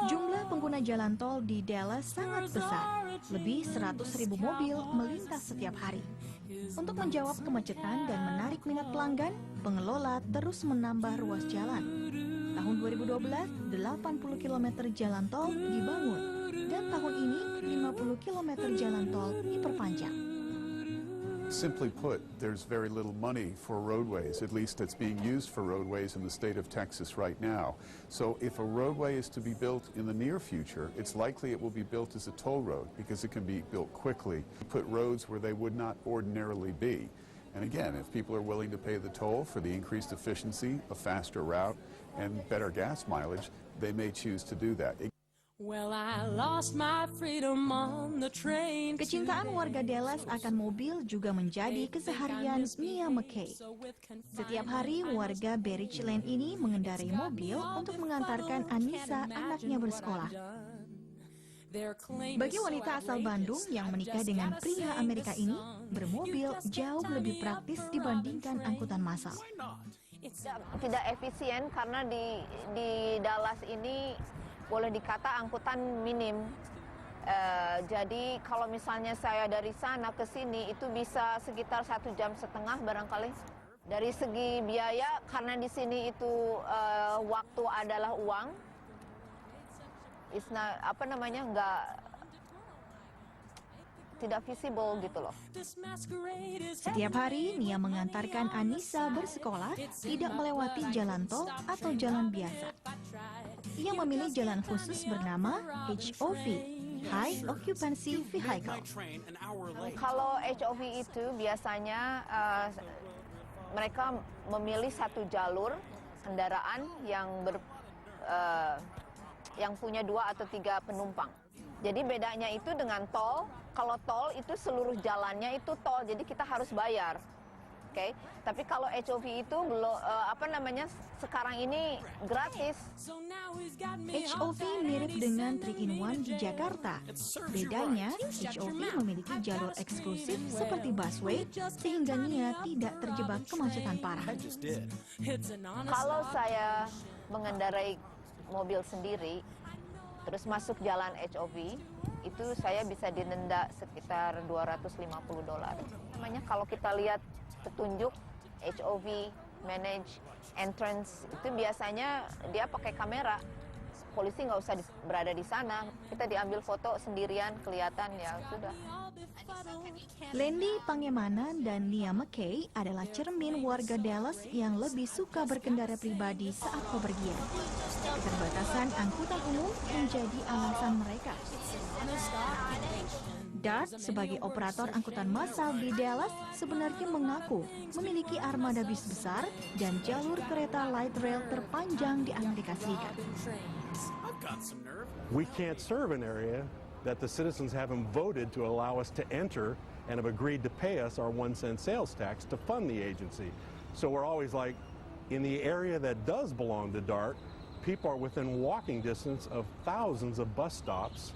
Jumlah pengguna jalan tol di Dallas sangat besar, lebih 100.000 mobil melintas setiap hari. Untuk menjawab kemacetan dan menarik minat pelanggan, pengelola terus menambah ruas jalan. Tahun 2012, 80 km jalan tol dibangun, dan tahun ini 50 km jalan tol diperpanjang. Simply put, there's very little money for roadways, at least that's being used for roadways in the state of Texas right now. So if a roadway is to be built in the near future, it's likely it will be built as a toll road because it can be built quickly, put roads where they would not ordinarily be. And again, if people are willing to pay the toll for the increased efficiency, a faster route, and better gas mileage, they may choose to do that. Well, I lost my freedom on the train. Kecintaan warga Dallas akan mobil juga menjadi keseharian Nia McKay. Setiap hari warga Berridge Lane ini mengendarai mobil untuk mengantarkan Anissa anaknya bersekolah. Bagi wanita asal Bandung yang menikah dengan pria Amerika ini, bermobil jauh lebih praktis dibandingkan angkutan massal. Tidak efisien karena di Dallas ini boleh dikata angkutan minim. Jadi kalau misalnya saya dari sana ke sini itu bisa sekitar 1,5 jam barangkali. Dari segi biaya karena di sini itu waktu adalah uang. Tidak visible gitu loh. Setiap hari Nia mengantarkan Anissa bersekolah tidak melewati jalan tol atau jalan biasa. Ia memilih jalan khusus bernama HOV, High Occupancy Vehicle. Kalau HOV itu biasanya mereka memilih satu jalur kendaraan yang punya 2 atau 3 penumpang. Jadi bedanya itu dengan tol. Kalau tol itu seluruh jalannya itu tol, jadi kita harus bayar. Oke, tapi kalau HOV itu belum sekarang ini gratis. HOV mirip dengan 3-in-1 di Jakarta. Bedanya, HOV memiliki jalur eksklusif seperti busway sehingga Nia tidak terjebak kemacetan parah. Kalau saya mengendarai mobil sendiri, terus masuk jalan HOV, itu saya bisa didenda sekitar $250. Namanya kalau kita lihat petunjuk HOV, manage, entrance, itu biasanya dia pakai kamera. Polisi nggak usah berada di sana, kita diambil foto sendirian, kelihatan ya sudah. Lendi Pangemana dan Nia McKay adalah cermin warga Dallas yang lebih suka berkendara pribadi saat bepergian. Keterbatasan angkutan umum menjadi alasan mereka. DART sebagai operator angkutan massal di Dallas sebenarnya mengaku memiliki armada bis besar dan jalur kereta light rail terpanjang di Amerika Serikat. We can't serve an area that the citizens haven't voted to allow us to enter and have agreed to pay us our 1-cent sales tax to fund the agency. So we're always like, in the area that does belong to DART, people are within walking distance of thousands of bus stops,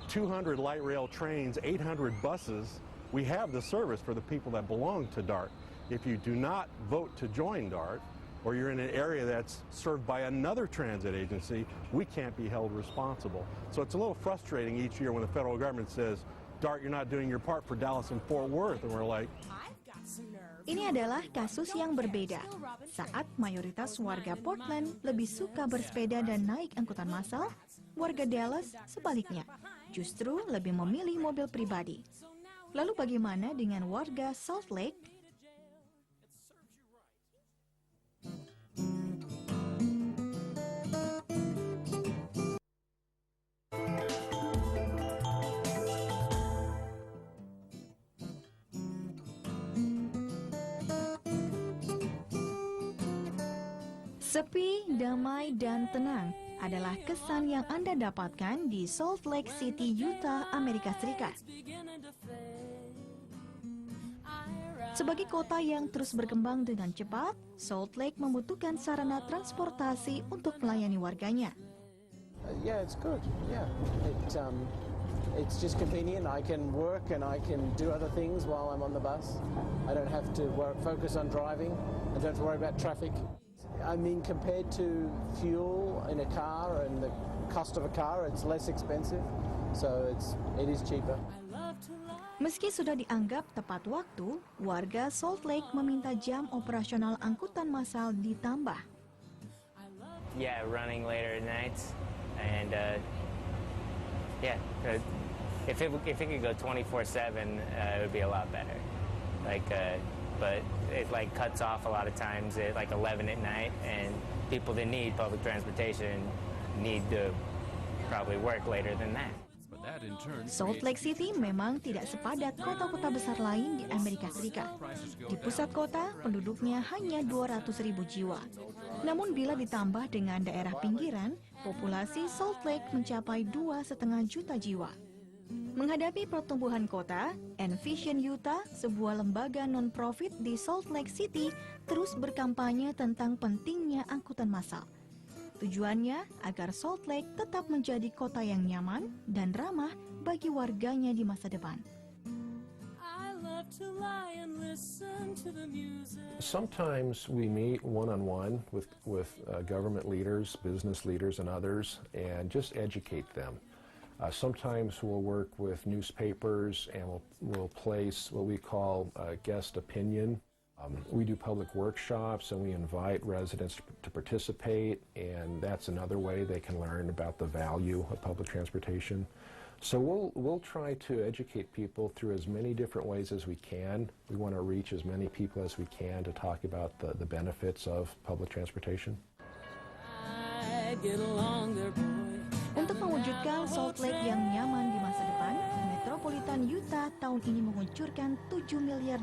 200 light rail trains, 800 buses. We have the service for the people that belong to DART. If you do not vote to join DART, or you're in an area that's served by another transit agency, we can't be held responsible. So it's a little frustrating each year when the federal government says, DART, you're not doing your part for Dallas and Fort Worth, and we're like, Ini adalah kasus yang berbeda. Saat mayoritas warga Portland lebih suka bersepeda dan naik angkutan massal, warga Dallas sebaliknya, justru lebih memilih mobil pribadi. Lalu bagaimana dengan warga Salt Lake? Sepi, damai, dan tenang adalah kesan yang Anda dapatkan di Salt Lake City, Utah, Amerika Serikat. Sebagai kota yang terus berkembang dengan cepat, Salt Lake membutuhkan sarana transportasi untuk melayani warganya. Yeah, it's good. Yeah, it's just convenient. I can work and I can do other things while I'm on the bus. I don't have to focus on driving. I don't have to worry about traffic. I mean, compared to fuel in a car and the cost of a car, it's less expensive, so it is cheaper. Meski sudah dianggap tepat waktu, warga Salt Lake meminta jam operasional angkutan massal ditambah. Yeah, running later at nights, and if it could go 24/7, it would be a lot better. But it cuts off a lot of times at 11 at night, and people that need public transportation need to probably work later than that. Salt Lake City memang tidak sepadat kota-kota besar lain di Amerika Serikat. Di pusat kota, penduduknya hanya 200.000 jiwa. Namun bila ditambah dengan daerah pinggiran, populasi Salt Lake mencapai 2,5 juta jiwa. Menghadapi pertumbuhan kota, Envision Utah, sebuah lembaga non-profit di Salt Lake City, terus berkampanye tentang pentingnya angkutan massal. Tujuannya agar Salt Lake tetap menjadi kota yang nyaman dan ramah bagi warganya di masa depan. Sometimes we meet one-on-one with government leaders, business leaders, and others, and just educate them. Sometimes we'll work with newspapers and we'll place what we call guest opinion. We do public workshops and we invite residents to participate, and that's another way they can learn about the value of public transportation. So we'll try to educate people through as many different ways as we can. We want to reach as many people as we can to talk about the benefits of public transportation. Untuk mewujudkan Salt Lake yang nyaman di masa depan, Metropolitan Utah tahun ini menguncurkan $7 miliar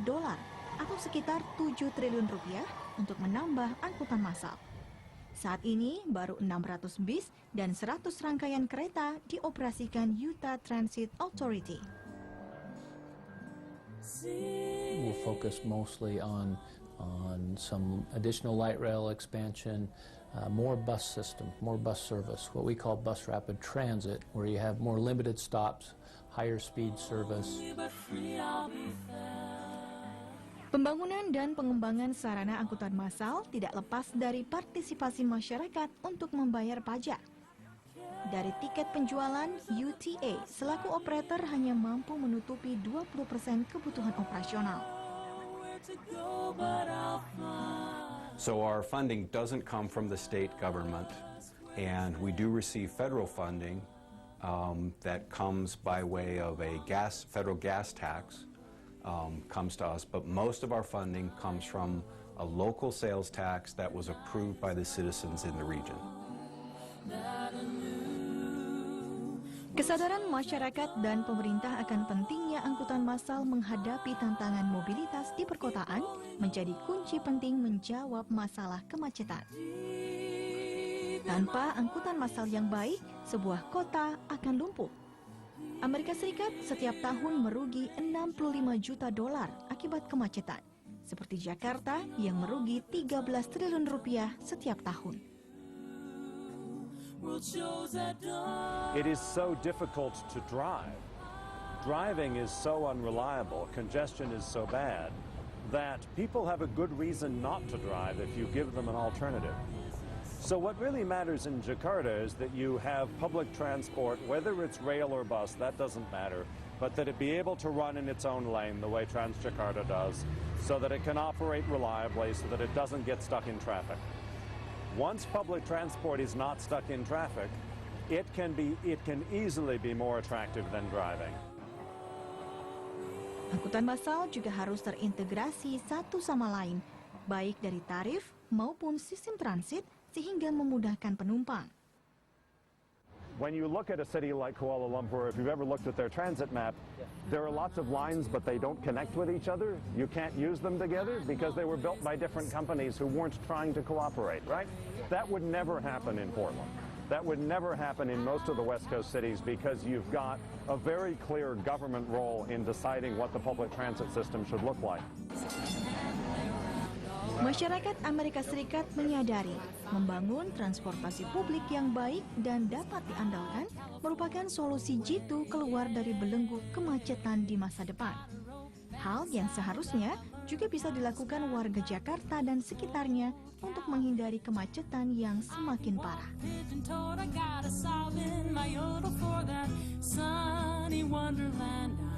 atau sekitar 7 triliun rupiah untuk menambah angkutan massal. Saat ini baru 600 bis dan 100 rangkaian kereta dioperasikan Utah Transit Authority. We'll focus mostly on some additional light rail expansion, more bus system, more bus service, what we call bus rapid transit, where you have more limited stops, higher speed service. Pembangunan dan pengembangan sarana angkutan massal tidak lepas dari partisipasi masyarakat untuk membayar pajak. Dari tiket penjualan, UTA selaku operator hanya mampu menutupi 20% kebutuhan operasional. So our funding doesn't come from the state government, and we do receive federal funding that comes by way of a federal gas tax. Comes to us, but most of our funding comes from a local sales tax that was approved by the citizens in the region. Kesadaran masyarakat dan pemerintah akan pentingnya angkutan massal menghadapi tantangan mobilitas di perkotaan menjadi kunci penting menjawab masalah kemacetan. Tanpa angkutan massal yang baik, sebuah kota akan lumpuh. Amerika Serikat setiap tahun merugi $65 juta akibat kemacetan, seperti Jakarta yang merugi 13 triliun rupiah setiap tahun. It is so difficult to drive. Driving is so unreliable, congestion is so bad, that people have a good reason not to drive if you give them an alternative. So what really matters in Jakarta is that you have public transport, whether it's rail or bus, that doesn't matter, but that it be able to run in its own lane the way Transjakarta does, so that it can operate reliably, so that it doesn't get stuck in traffic. Once public transport is not stuck in traffic, it can easily be more attractive than driving. Angkutan massal juga harus terintegrasi satu sama lain, baik dari tarif maupun sistem transit, sehingga memudahkan penumpang. When you look at a city like Kuala Lumpur, if you've ever looked at their transit map, there are lots of lines, but they don't connect with each other. You can't use them together because they were built by different companies who weren't trying to cooperate, right? That would never happen in Portland. That would never happen in most of the West Coast cities because you've got a very clear government role in deciding what the public transit system should look like. Masyarakat Amerika Serikat menyadari membangun transportasi publik yang baik dan dapat diandalkan merupakan solusi jitu keluar dari belenggu kemacetan di masa depan. Hal yang seharusnya juga bisa dilakukan warga Jakarta dan sekitarnya untuk menghindari kemacetan yang semakin parah. Pigeon-toed, I got a sob in my yodel for that sunny wonderland.